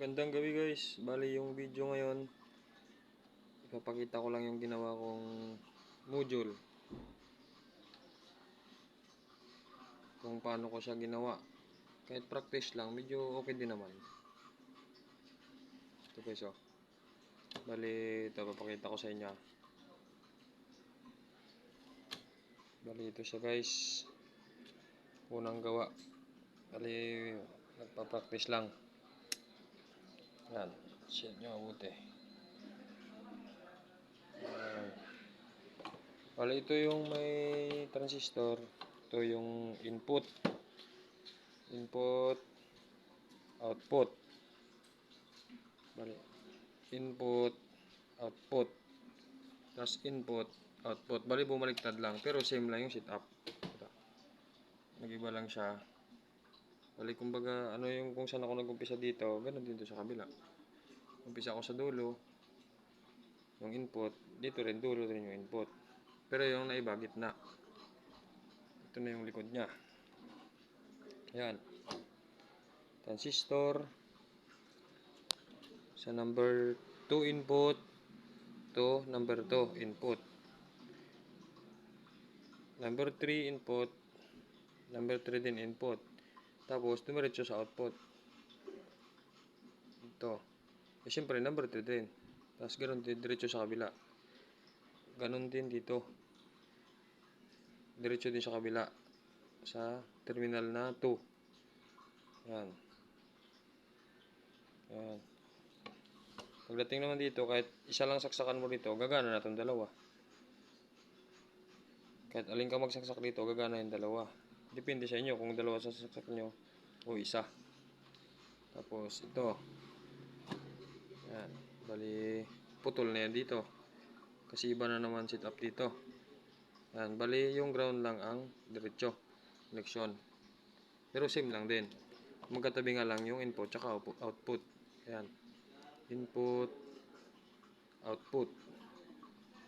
Magandang gabi guys. Bali yung video ngayon, ipapakita ko lang yung ginawa kong module. Kung paano ko siya ginawa. Kahit practice lang, medyo okay din naman. Ito guys oh. Bali ito, papakita ko sa inyo. Bali ito siya guys. Unang gawa. Bali nagpa-practice lang. Yan. Share nyo mabuti. Bali ito yung may transistor. Ito yung input, output. Bali, input, output. Tapos input, output. Bali bumaliktad lang. Pero same lang yung setup. Nag-iba lang siya. Bali kumbaga, ano yung kung saan ako nag-umpisa dito, ganun din sa kabila. Umpisa ako sa dulo. Yung input, dito rin, dulo rin yung input. Pero yung naiba, gitna. Ito na yung likod niya. Ayan. Transistor. Sa number 2 input to number 2 input. Number 3 input. Number 3 din input. Tapos, dumiretso sa output. Ito. Eh, syempre, number 3 din. Tapos, ganoon din, diretso sa kabila. Ganon din dito. Diretso din sa kabila. Sa terminal na 2. Yan. Yan. Pagdating naman dito, kahit isa lang saksakan mo dito, gagana na itong dalawa. Kahit alin ka magsaksak dito, gagana yung dalawa. Depende sa inyo kung dalawa sasaksak nyo o isa. Tapos ito. Yan. Bali, putol na yan dito. Kasi iba na naman setup dito. Yan. Bali, yung ground lang ang diretso. Connection. Pero same lang din. Magkatabi nga lang yung input tsaka output. Yan. Input, output.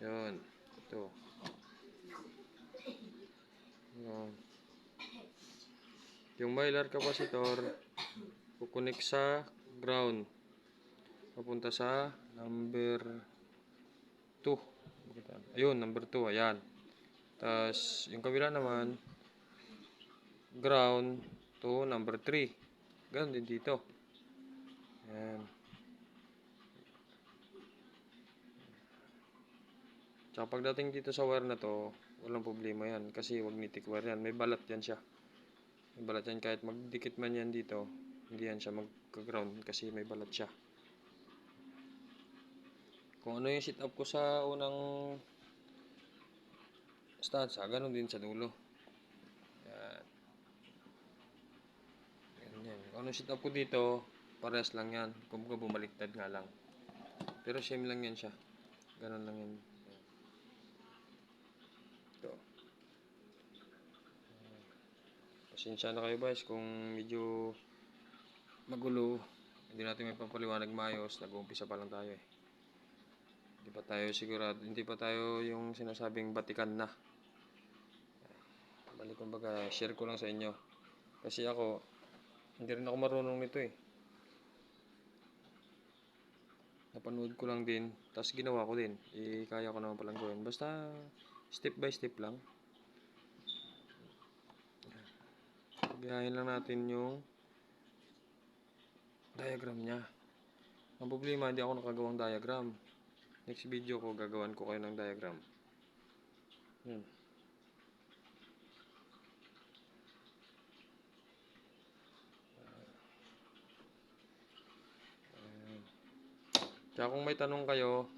Yan. Ito. Yan. Yung mylar capacitor, kukonek sa ground. Papunta sa number 2. Ayun, number 2. Ayan. Tapos, yung kabila naman, ground to number 3. Ganun din dito. Ayan. Tsaka pagdating dito sa wire na to, walang problema yan. Kasi magnetic wire yan. May balat yan siya. May balat yan. Kahit magdikit man yan dito, hindi yan siya magka-ground kasi may balat siya. Kung ano yung setup ko sa unang stanza, ganun din sa dulo. Yan. Yan. Kung ano yung setup ko dito, parehas lang yan. Kung bumaliktad nga lang. Pero same lang yan siya. Ganun lang yan. Ito. Pasensya na kayo guys kung medyo magulo. Hindi natin may papaliwanag maayos. Nag-uumpisa pa lang tayo eh. Hindi pa tayo sigurado. Hindi pa tayo yung sinasabing batikan na. Balik kumbaga, share ko lang sa inyo. Kasi ako, hindi rin ako marunong nito eh. Napanood ko lang din, tapos ginawa ko din. Kaya ko naman palang gawin. Basta, step by step lang. Gayahin lang natin yung diagram niya. Ang problema, hindi ako nakagawang diagram. Next video ko, gagawan ko kayo ng diagram. Kaya kung may tanong kayo,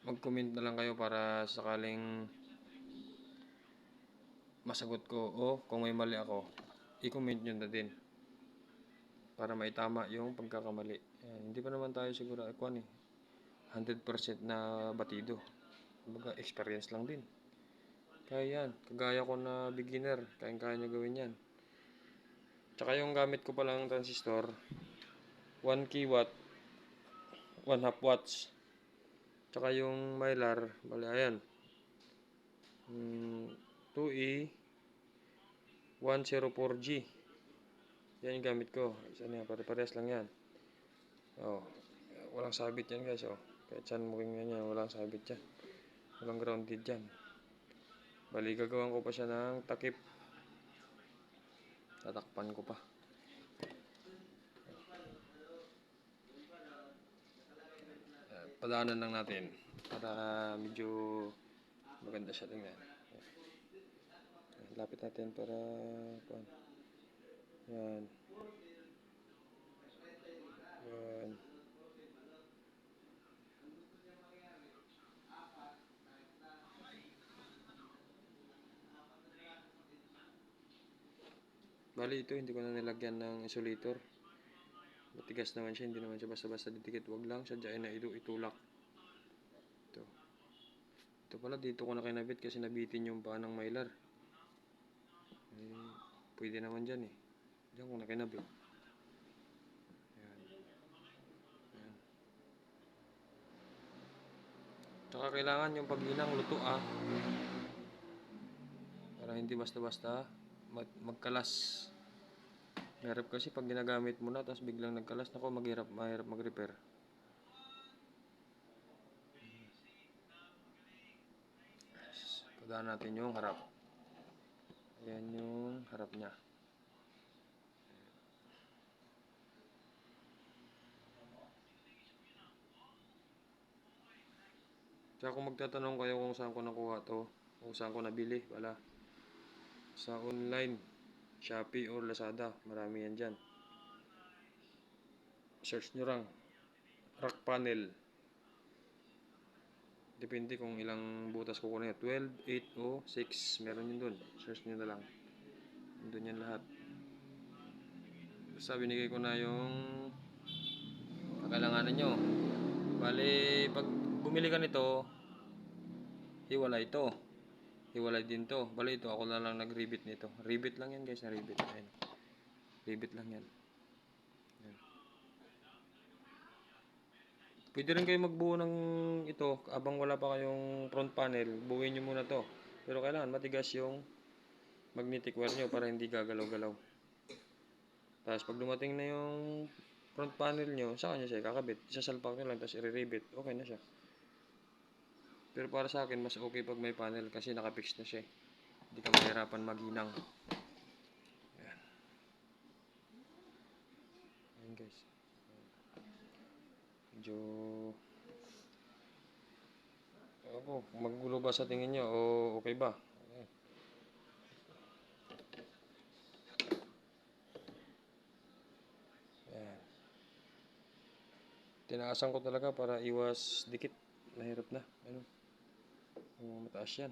mag-comment na lang kayo para sakaling masagot ko o kung may mali ako, i-comment nyo na din para maitama yung pagkakamali. Hindi pa naman tayo siguro 100% na batido. Kumbaga experience lang din. Kaya yan, kagaya ko na beginner, kaya nyo gawin yan. Tsaka yung gamit ko palang transistor, 1 kilowatt, 1/2 watts. Tsaka yung mylar, bali ayan, 2E 104G. Yan yung gamit ko. Isa na yan, pare-pares lang yan. Oh, walang sabit yan guys, oh. Kahit saan mo ganyan yan, walang sabit yan. Walang grounded yan. Bali, gagawan ko pa siya ng takip. Tatakpan ko pa. Padaanan lang natin para medyo maganda siya tingnan. Lapit natin para kuan. Yan. Yan. Bali ito, hindi ko na nilagyan ng isolator. Matigas naman siya, hindi naman siya basta-basta didikit. Wag lang sadyain na itulak. Ito. Ito pala, dito ko na kinabit kasi nabitin yung paa ng mylar. Pwede naman dyan eh. Diyan ko na kinabit. Yan. Yan. Tsaka kailangan yung paglinang luto para hindi basta-basta magkalas. Mahirap kasi pag ginagamit mo na tapos biglang nagkalas, nako mahirap mag-repair. Padaan natin yung harap. Ayan yung harap niya. Tsaka kung magtatanong kayo kung saan ko nakuha to, kung saan ko nabili, wala. Sa online, Shopee or Lazada, marami yan dyan. Search nyo lang, rack panel. Depende kung ilang butas kukunin. 12, 8 o 6, meron yun dun. Search nyo na lang. Doon yan lahat. Basta binigay ko na yung kakailanganan nyo. Bali, pag bumili ka nito, hiwalay ito. Hiwalay din to. Bali ito, ako na lang nag-rivet nito. Rivet lang yan guys, na rivet. Ayan. Rivet lang yan. Ayan. Pwede rin kayo magbuo ng ito, abang wala pa kayong front panel, buuin nyo muna to. Pero kailangan matigas yung magnetic wire nyo para hindi gagalaw-galaw. Tapos pag dumating na yung front panel nyo, saka nyo siya kakabit. Isasalpak nyo lang, tapos i-rivet. Okay na siya. Pero para sa akin, mas okay pag may panel kasi nakapix na siya. Hindi ka mahirapan maghinang. Ayan. Ayan guys. Medyo ako, magulo ba sa tingin nyo o okay ba? Ayan. Ayan. Tinaasan ko talaga para iwas dikit. Mahirap na. Ano? Mataas yan.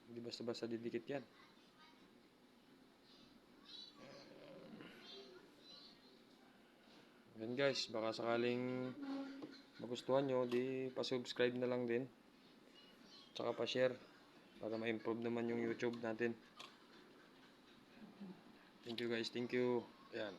Hindi basta-basta didikit yan. Ayan guys, baka sakaling magustuhan nyo, di pa-subscribe na lang din. Tsaka pa-share para ma-improve naman yung YouTube natin. Thank you guys, thank you. Ayan.